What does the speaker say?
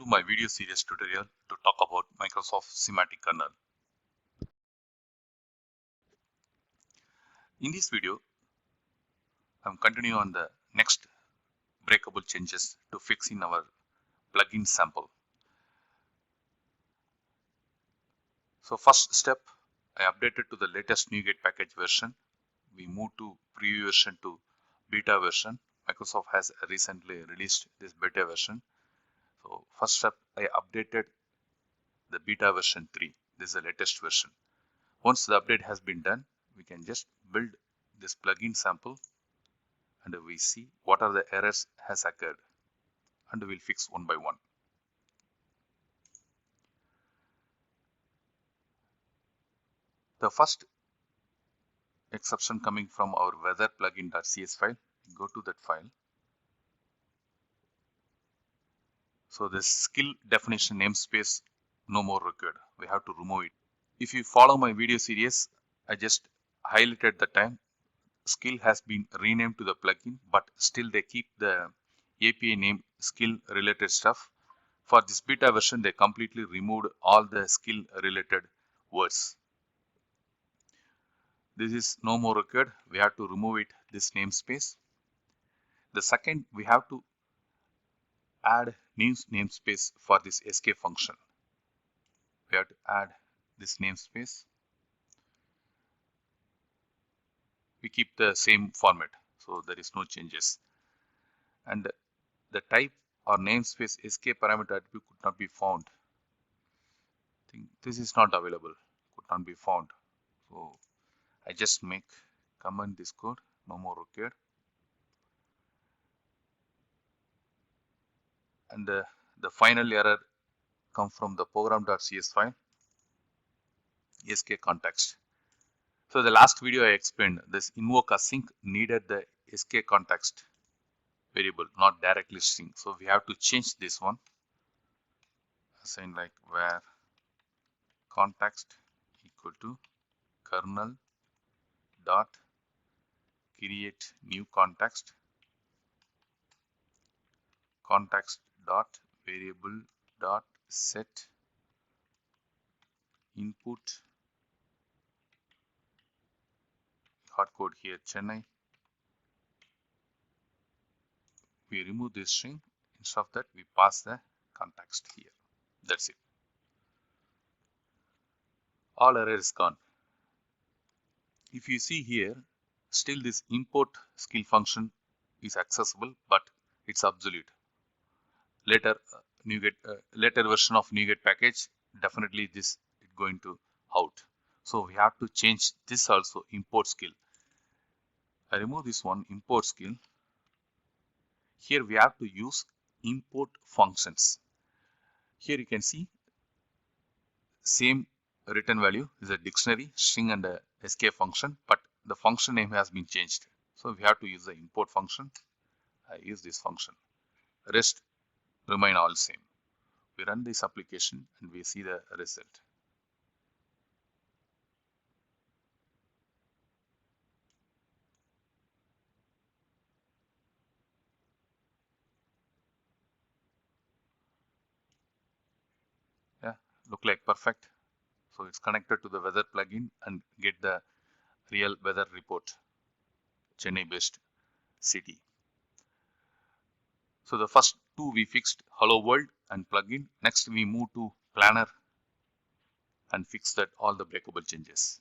to my video series tutorial to talk about Microsoft Semantic Kernel. In this video, I'm continuing on the next breakable changes to fix in our plugin sample. So first step, I updated to the latest NuGet package version. We moved to preview version to beta version. Microsoft has recently released this beta version. So first step, I updated the beta version 3. This is the latest version. Once the update has been done, we can just build this plugin sample and we see what are the errors has occurred and we'll fix one by one. The first exception coming from our weather plugin.cs file. Go to that file. So this skill definition namespace no more required. We have to remove it. If you follow my video series, I just highlighted the time skill has been renamed to the plugin, but still they keep the API name skill related stuff. For this beta version, they completely removed all the skill related words. This is no more required. We have to remove it, this namespace. The second, we have to add new namespace for this escape function. We have to add this namespace. We keep the same format, so there is no changes. And the type or namespace escape parameter attribute could not be found. I think this is not available, could not be found. So I just make comment this code, no more required. And the final error come from the program.cs file, sk context. So the last video I explained this invoke async needed the sk context variable, not directly string. So we have to change this one. Assign like where context equal to kernel dot create new context dot variable dot set input hardcode here Chennai. We remove this string. Instead of that, we pass the context here. That's it. All error is gone. If you see here, still this import skill function is accessible, but it's obsolete. Later later version of NuGet package, definitely this is going to out. So we have to change this also, import skill. I remove this one, import skill. Here we have to use import functions. Here you can see same return value is a dictionary, string and a escape function, but the function name has been changed. So we have to use the import function. I use this function. Rest remain all same. We run this application and we see the result. Yeah, look like perfect. So it's connected to the weather plugin and get the real weather report, Chennai based city. So the first two we fixed, hello world and plugin. Next we move to planner and fix that all the breakable changes.